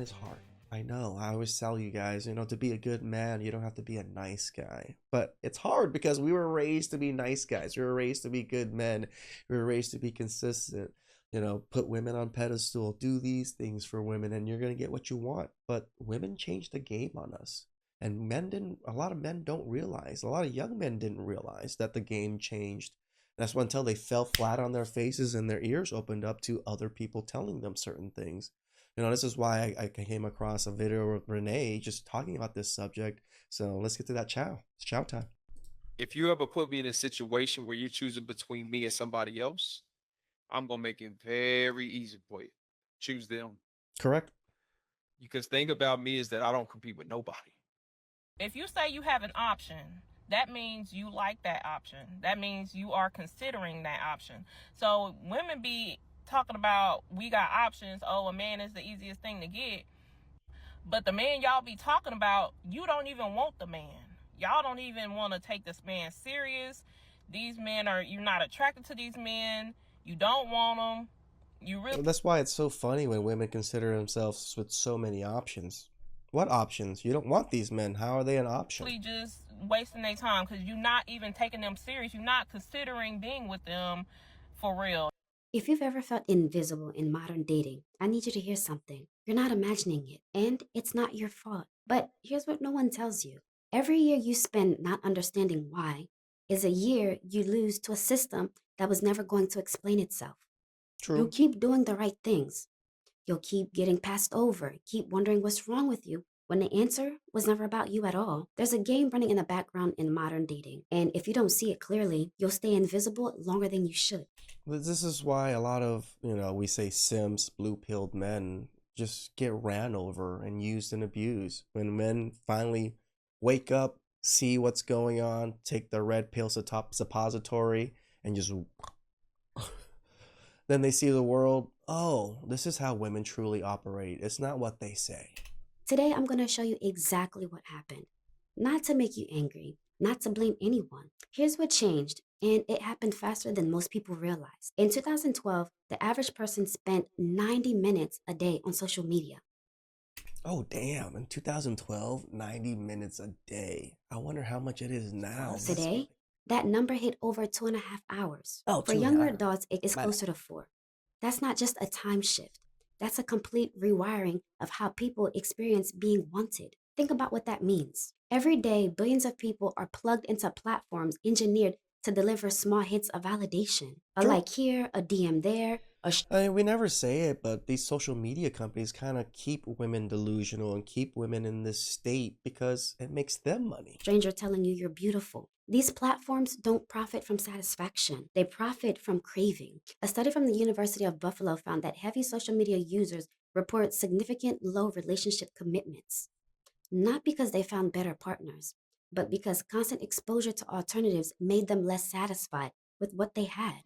man is hard. I know. I always tell you guys, to be a good man, you don't have to be a nice guy. But it's hard because we were raised to be nice guys. We were raised to be good men. We were raised to be consistent. Put women on pedestal, do these things for women, and you're going to get what you want. But women changed the game on us. And a lot of men don't realize, a lot of young men didn't realize that the game changed. That's why until they fell flat on their faces and their ears opened up to other people telling them certain things. This is why I came across a video with Renee just talking about this subject. So let's get to that chow. It's chow time. If you ever put me in a situation where you're choosing between me and somebody else, I'm gonna make it very easy for you. Choose them. Correct. Because thing about me is that I don't compete with nobody. If you say you have an option, that means you like that option. That means you are considering that option. So women be talking about we got options. Oh, a man is the easiest thing to get. But the man y'all be talking about, you don't even want the man. Y'all don't even want to take this man serious. You're not attracted to these men. You don't want them. That's why it's so funny when women consider themselves with so many options. What options? You don't want these men. How are they an option? Just wasting their time because you're not even taking them serious. You're not considering being with them for real. If you've ever felt invisible in modern dating, I need you to hear something. You're not imagining it, and it's not your fault. But here's what no one tells you. Every year you spend not understanding why is a year you lose to a system that was never going to explain itself. True. You'll keep doing the right things. You'll keep getting passed over, keep wondering what's wrong with you, when the answer was never about you at all. There's a game running in the background in modern dating, and if you don't see it clearly, you'll stay invisible longer than you should. This is why a lot of, we say simps, blue-pilled men just get ran over and used and abused. When men finally wake up, see what's going on, take the red pill suppository, and just then they see the world. Oh, this is how women truly operate. It's not what they say. Today, I'm going to show you exactly what happened. Not to make you angry, not to blame anyone. Here's what changed, and it happened faster than most people realize. In 2012, the average person spent 90 minutes a day on social media. Oh, damn. In 2012, 90 minutes a day. I wonder how much it is now. Today, that number hit over 2.5 hours. Oh, for younger adults, it's closer to 4. That's not just a time shift. That's a complete rewiring of how people experience being wanted. Think about what that means. Every day, billions of people are plugged into platforms engineered to deliver small hits of validation. A like here, a DM there. We never say it, but these social media companies kind of keep women delusional and keep women in this state because it makes them money. Stranger telling you you're beautiful. These platforms don't profit from satisfaction. They profit from craving. A study from the University of Buffalo found that heavy social media users report significant low relationship commitments. Not because they found better partners, but because constant exposure to alternatives made them less satisfied with what they had.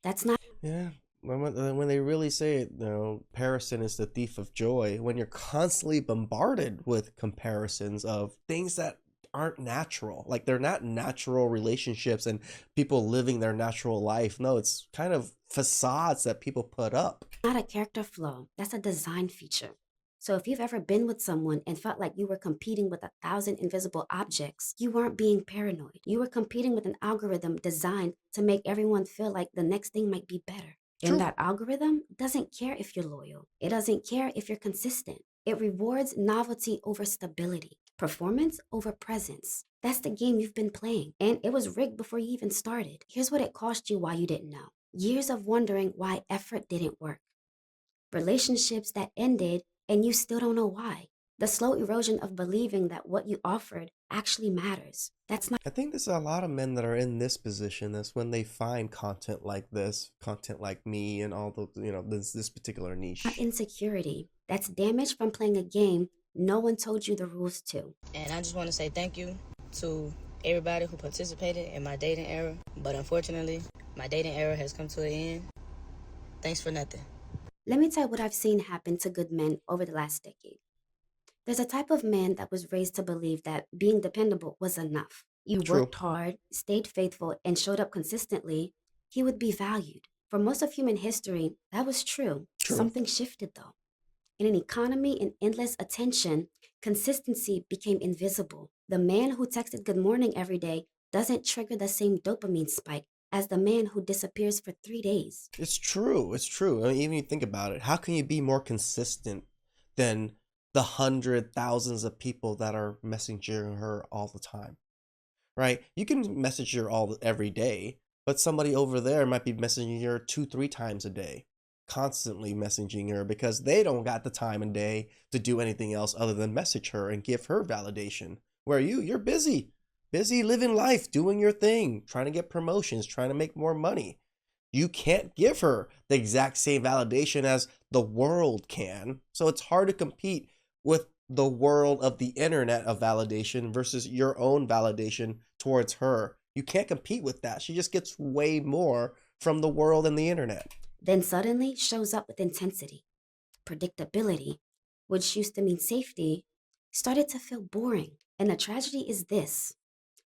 That's not... Yeah. When they really say it, comparison is the thief of joy. When you're constantly bombarded with comparisons of things that aren't natural, like they're not natural relationships and people living their natural life. No, it's kind of facades that people put up. Not a character flaw. That's a design feature. So if you've ever been with someone and felt like you were competing with 1,000 invisible objects, you weren't being paranoid. You were competing with an algorithm designed to make everyone feel like the next thing might be better. True. And that algorithm doesn't care if you're loyal. It doesn't care if you're consistent. It rewards novelty over stability, performance over presence. That's the game you've been playing, and it was rigged before you even started. Here's what it cost you while you didn't know. Years of wondering why effort didn't work. Relationships that ended and you still don't know why. The slow erosion of believing that what you offered actually matters. That's not... I think there's a lot of men that are in this position. That's when they find content like this, content like me, and all the, this particular niche. Not insecurity. That's damage from playing a game no one told you the rules to. And I just want to say thank you to everybody who participated in my dating era. But unfortunately, my dating era has come to an end. Thanks for nothing. Let me tell you what I've seen happen to good men over the last decade. There's a type of man that was raised to believe that being dependable was enough. You worked hard, stayed faithful, and showed up consistently, he would be valued. For most of human history, that was true. Something shifted though. In an economy and endless attention, consistency became invisible. The man who texted good morning every day doesn't trigger the same dopamine spike as the man who disappears for 3 days. It's true. It's true. I mean, even you think about it, how can you be more consistent than the thousands of people that are messaging her all the time, right? You can message her every day, but somebody over there might be messaging her 2, 3 times a day, constantly messaging her because they don't got the time and day to do anything else other than message her and give her validation. Where you're busy living life, doing your thing, trying to get promotions, trying to make more money. You can't give her the exact same validation as the world can. So it's hard to compete with the world of the internet of validation versus your own validation towards her. You can't compete with that. She just gets way more from the world and the internet. Then suddenly shows up with intensity. Predictability, which used to mean safety, started to feel boring. And the tragedy is this: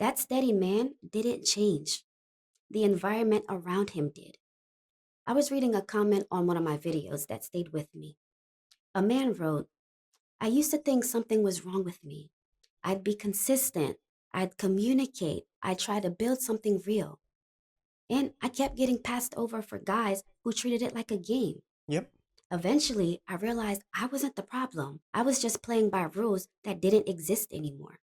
that steady man didn't change. The environment around him did. I was reading a comment on one of my videos that stayed with me. A man wrote, "I used to think something was wrong with me. I'd be consistent. I'd communicate. I'd try to build something real. And I kept getting passed over for guys who treated it like a game. Yep. Eventually, I realized I wasn't the problem. I was just playing by rules that didn't exist anymore."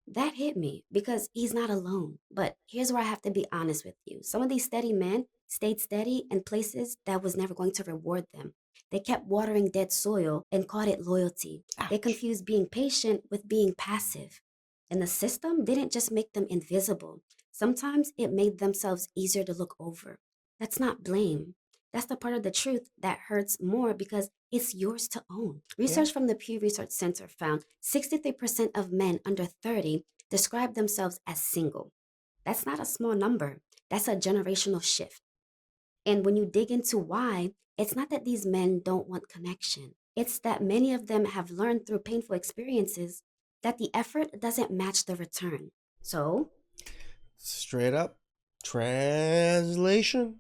That hit me because he's not alone. But here's where I have to be honest with you. Some of these steady men stayed steady in places that was never going to reward them. They kept watering dead soil and called it loyalty. They Ouch. confused being patient with being passive. And the system didn't just make them invisible. Sometimes it made themselves easier to look over. That's not blame. That's the part of the truth that hurts more because it's yours to own. Research from the Pew Research Center found 63% of men under 30 describe themselves as single. That's not a small number. That's a generational shift. And when you dig into why, it's not that these men don't want connection. It's that many of them have learned through painful experiences that the effort doesn't match the return. So, Straight up. Translation.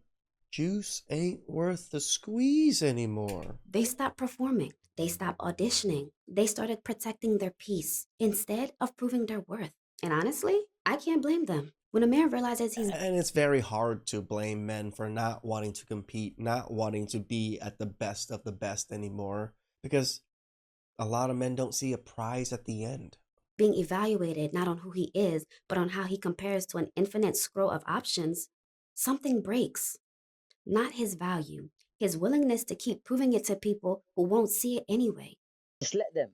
Juice ain't worth the squeeze anymore. they stopped performing. They stopped auditioning. They started protecting their peace instead of proving their worth. And honestly, I can't blame them. When a man realizes he's And it's very hard to blame men for not wanting to compete, not wanting to be at the best of the best anymore, because a lot of men don't see a prize at the end. being evaluated not on who he is, but on how he compares to an infinite scroll of options, something breaks. Not his value, his willingness to keep proving it to people who won't see it anyway. Just let them.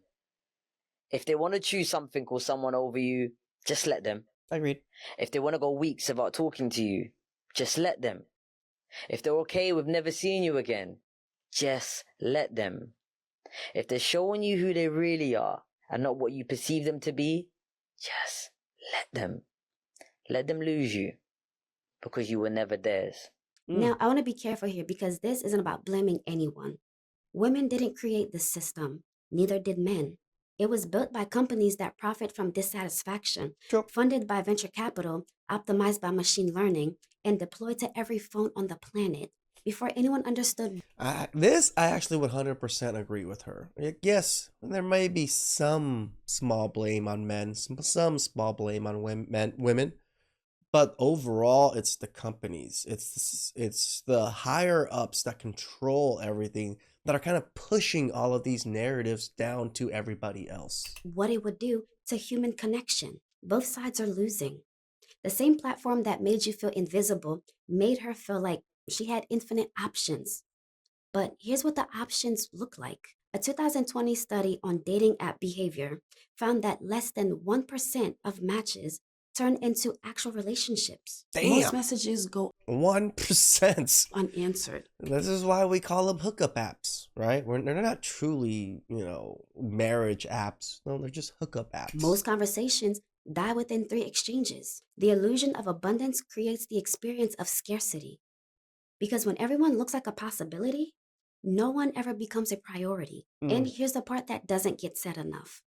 If they want to choose something or someone over you, just let them. Agreed. If they want to go weeks without talking to you, just let them. If they're okay with never seeing you again, just let them. If they're showing you who they really are and not what you perceive them to be, just let them. Let them lose you because you were never theirs. Now, I want to be careful here because this isn't about blaming anyone. Women didn't create this system, neither did men. It was built by companies that profit from dissatisfaction, Sure. funded by venture capital, optimized by machine learning, and deployed to every phone on the planet before anyone understood. I actually 100% agree with her. Yes, there may be some small blame on men, some small blame on women, but overall, it's the companies, it's the higher ups that control everything that are kind of pushing all of these narratives down to everybody else. What it would do to human connection. Both sides are losing. The same platform that made you feel invisible made her feel like she had infinite options. But here's what the options look like. A 2020 study on dating app behavior found that less than 1% of matches turn into actual relationships. Most Damn, messages go 1%. unanswered. This is why we call them hookup apps, right? They're not truly, marriage apps. No, they're just hookup apps. Most conversations die within 3 exchanges. The illusion of abundance creates the experience of scarcity. Because when everyone looks like a possibility, no one ever becomes a priority. And here's the part that doesn't get said enough.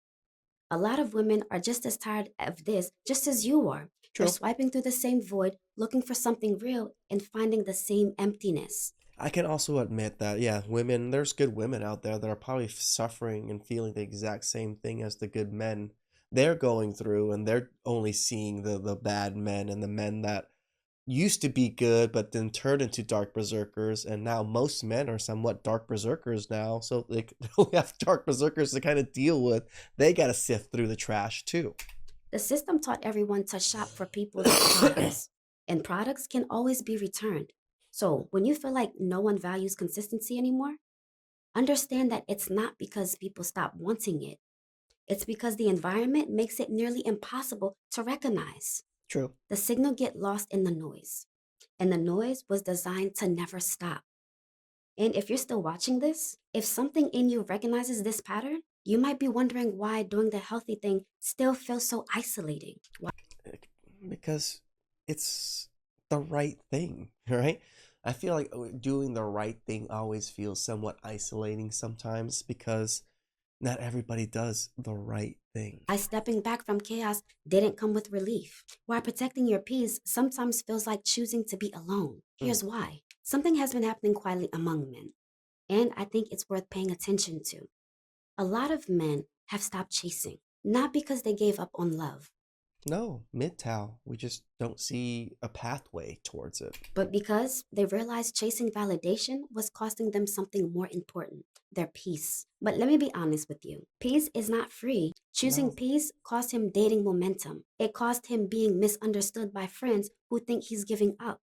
A lot of women are just as tired of this, just as you are. True. They're swiping through the same void, looking for something real and finding the same emptiness. I can also admit that, yeah, women, there's good women out there that are probably suffering and feeling the exact same thing as the good men they're going through, and they're only seeing the bad men and the men that used to be good but then turned into dark berserkers, and now most men are somewhat dark berserkers now, so they only have dark berserkers to kind of deal with. They got to sift through the trash too. The system taught everyone to shop for people's products, and products can always be returned. So when you feel like no one values consistency anymore, understand that it's not because people stop wanting it. It's because the environment makes it nearly impossible to recognize. True. The signal get lost in the noise, and the noise was designed to never stop. And if you're still watching this, if something in you recognizes this pattern, you might be wondering why doing the healthy thing still feels so isolating. Why Because it's the right thing, right? I feel like doing the right thing always feels somewhat isolating sometimes because not everybody does the right thing. stepping back from chaos didn't come with relief. Why protecting your peace sometimes feels like choosing to be alone. Here's why. Something has been happening quietly among men, and I think it's worth paying attention to. A lot of men have stopped chasing, not because they gave up on love, No, MGTOW, we just don't see a pathway towards it. but because they realized chasing validation was costing them something more important, their peace. But let me be honest with you. Peace is not free. Choosing No. peace cost him dating momentum. It cost him being misunderstood by friends who think he's giving up.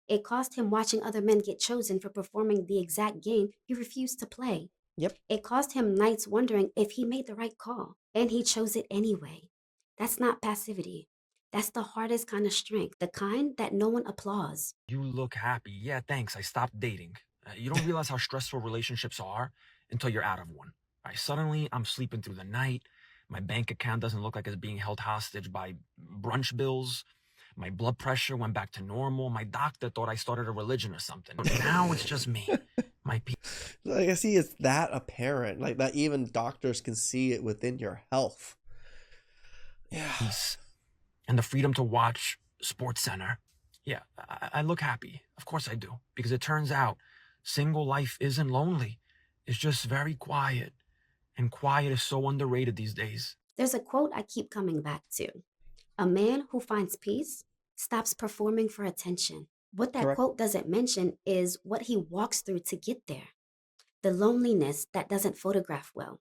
It cost him watching other men get chosen for performing the exact game he refused to play. Yep. It cost him nights wondering if he made the right call, and he chose it anyway. That's not passivity. That's the hardest kind of strength, the kind that no one applauds. You look happy. Yeah, thanks. I stopped dating. You don't realize how stressful relationships are until you're out of one. Right? Suddenly, I'm sleeping through the night. My bank account doesn't look like it's being held hostage by brunch bills. My blood pressure went back to normal. My doctor thought I started a religion or something. Now it's just me. My Like, I see it's that apparent, like that even doctors can see it within your health. Yeah. peace and the freedom to watch Sports Center. Yeah, I look happy. Of course I do. Because it turns out single life isn't lonely. It's just very quiet. And quiet is so underrated these days. There's a quote I keep coming back to. A man who finds peace stops performing for attention. What that Correct. quote doesn't mention is what he walks through to get there. The loneliness that doesn't photograph well.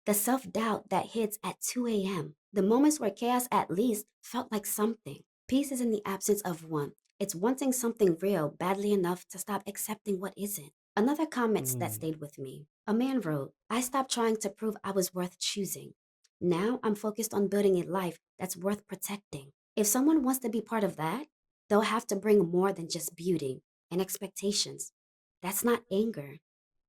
The self-doubt that hits at 2 a.m. The moments where chaos at least felt like something. Peace is in the absence of one. It's wanting something real badly enough to stop accepting what isn't. Another comment that stayed with me. A man wrote, I stopped trying to prove I was worth choosing. Now I'm focused on building a life that's worth protecting. If someone wants to be part of that, they'll have to bring more than just beauty and expectations. That's not anger.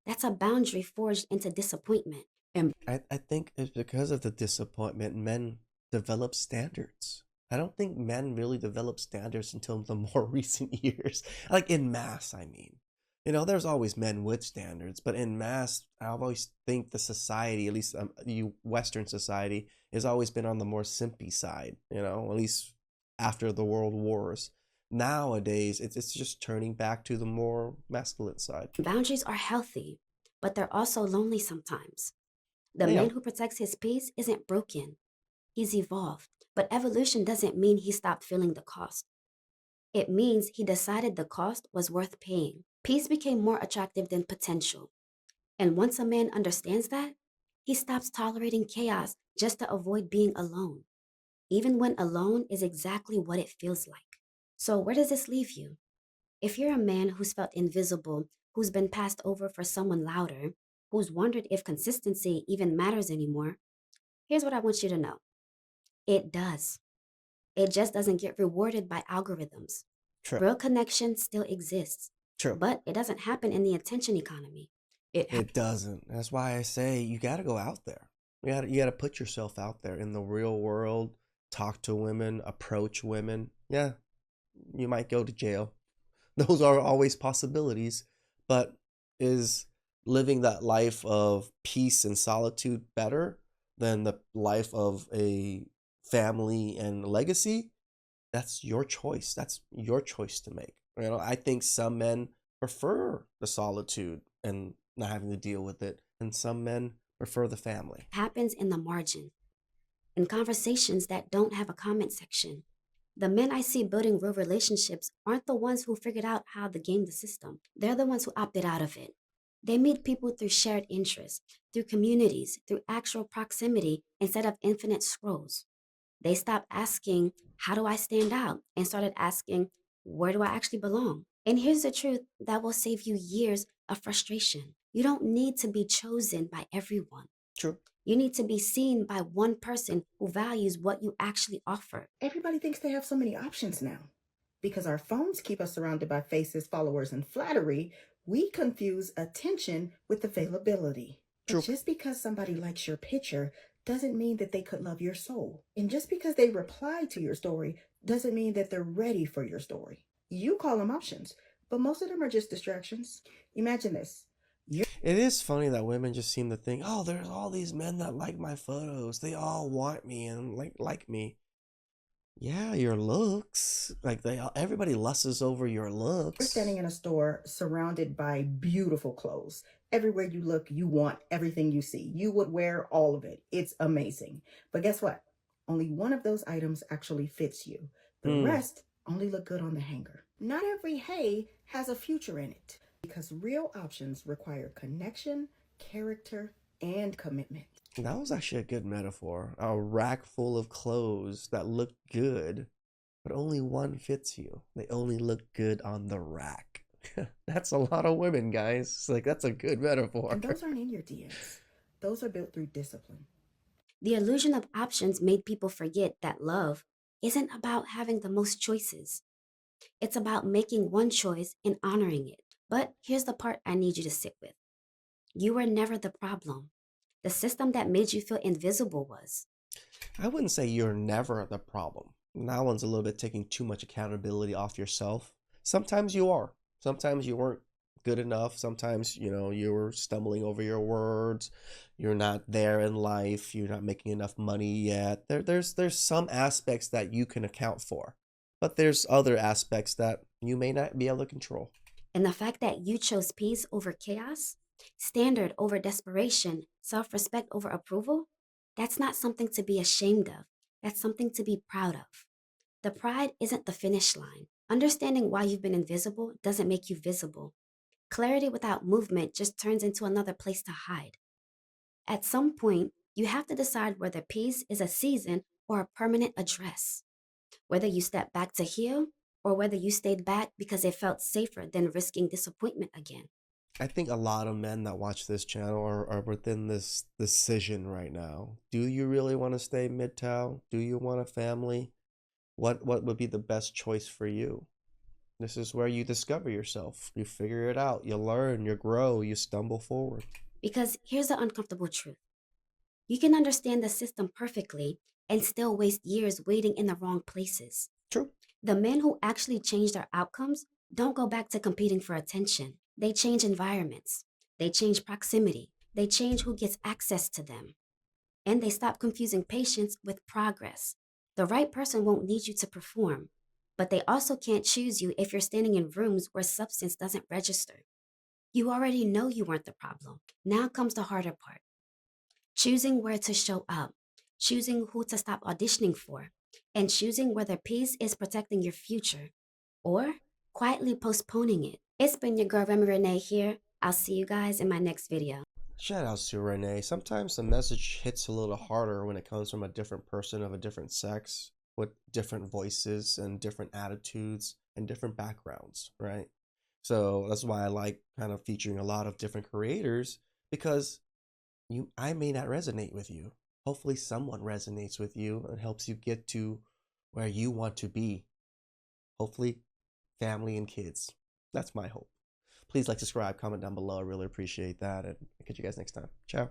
That's a boundary forged into disappointment. And I think it's because of the disappointment men develop standards. I don't think men really develop standards until the more recent years. Like in mass, I mean. You know, there's always men with standards, but in mass, I always think the society, at least you Western society, has always been on the more simpy side, you know, at least after the world wars. Nowadays, it's just turning back to the more masculine side. boundaries are healthy, but they're also lonely sometimes. The Yeah. man who protects his peace isn't broken. He's evolved. But evolution doesn't mean he stopped feeling the cost. It means he decided the cost was worth paying. Peace became more attractive than potential. And once a man understands that, he stops tolerating chaos just to avoid being alone, even when alone is exactly what it feels like. So, where does this leave you? If you're a man who's felt invisible, who's been passed over for someone louder, who's wondered if consistency even matters anymore, here's what I want you to know. It does. It just doesn't get rewarded by algorithms. True. Real connection still exists, True. but it doesn't happen in the attention economy. It doesn't. That's why I say you got to go out there. You got to put yourself out there in the real world, talk to women, approach women. Yeah, you might go to jail. Those are always possibilities, but is living that life of peace and solitude better than the life of a family and legacy? That's your choice. That's your choice to make. You know, I think some men prefer the solitude and not having to deal with it, and some men prefer the family. Happens in the margin, in conversations that don't have a comment section. The men I see building real relationships aren't the ones who figured out how to game the system. They're the ones who opted out of it. They meet people through shared interests, through communities, through actual proximity instead of infinite scrolls. They stopped asking, how do I stand out? And started asking, where do I actually belong? And here's the truth that will save you years of frustration. You don't need to be chosen by everyone. True. You need to be seen by one person who values what you actually offer. Everybody thinks they have so many options now. Because our phones keep us surrounded by faces, followers, and flattery, we confuse attention with availability. True. But just because somebody likes your picture doesn't mean that they could love your soul. And just because they reply to your story doesn't mean that they're ready for your story. You call them options, but most of them are just distractions. Imagine this. It is funny that women just seem to think, oh, there's all these men that like my photos. They all want me and like me. Yeah, your looks. Like everybody lusts over your looks. You're standing in a store surrounded by beautiful clothes. Everywhere you look, you want everything you see. You would wear all of it. It's amazing. But guess what? Only one of those items actually fits you. The rest only look good on the hanger. Not every hay has a future in it, because real options require connection, character, and commitment. That was actually a good metaphor. A rack full of clothes that look good, but only one fits you. They only look good on the rack. That's a lot of women, guys. It's like, that's a good metaphor. And those aren't in your DMs. Those are built through discipline. The illusion of options made people forget that love isn't about having the most choices. It's about making one choice and honoring it. But here's the part I need you to sit with. You were never the problem. The system that made you feel invisible was. I wouldn't say you're never the problem. That one's a little bit taking too much accountability off yourself. Sometimes you are. Sometimes you weren't good enough. Sometimes, you were stumbling over your words. You're not there in life. You're not making enough money yet. There's some aspects that you can account for. But there's other aspects that you may not be able to control. And the fact that you chose peace over chaos, standard over desperation, self-respect over approval, that's not something to be ashamed of. That's something to be proud of. The pride isn't the finish line. Understanding why you've been invisible doesn't make you visible. Clarity without movement just turns into another place to hide. At some point, you have to decide whether peace is a season or a permanent address. Whether you step back to heal or whether you stayed back because it felt safer than risking disappointment again. I think a lot of men that watch this channel are within this decision right now. Do you really want to stay MGTOW? Do you want a family? What would be the best choice for you? This is where you discover yourself. You figure it out. You learn, you grow, you stumble forward. Because here's the uncomfortable truth. You can understand the system perfectly and still waste years waiting in the wrong places. True. The men who actually change their outcomes don't go back to competing for attention. They change environments. They change proximity. They change who gets access to them. And they stop confusing patience with progress. The right person won't need you to perform, but they also can't choose you if you're standing in rooms where substance doesn't register. You already know you weren't the problem. Now comes the harder part. Choosing where to show up, choosing who to stop auditioning for, and choosing whether peace is protecting your future or quietly postponing it. It's been your girl Remi Rene here. I'll see you guys in my next video. Shout out to Renee. Sometimes the message hits a little harder when it comes from a different person of a different sex with different voices and different attitudes and different backgrounds, right? So that's why I like kind of featuring a lot of different creators, because I may not resonate with you. Hopefully someone resonates with you and helps you get to where you want to be. Hopefully family and kids. That's my hope. Please like, subscribe, comment down below. I really appreciate that. And I'll catch you guys next time. Ciao.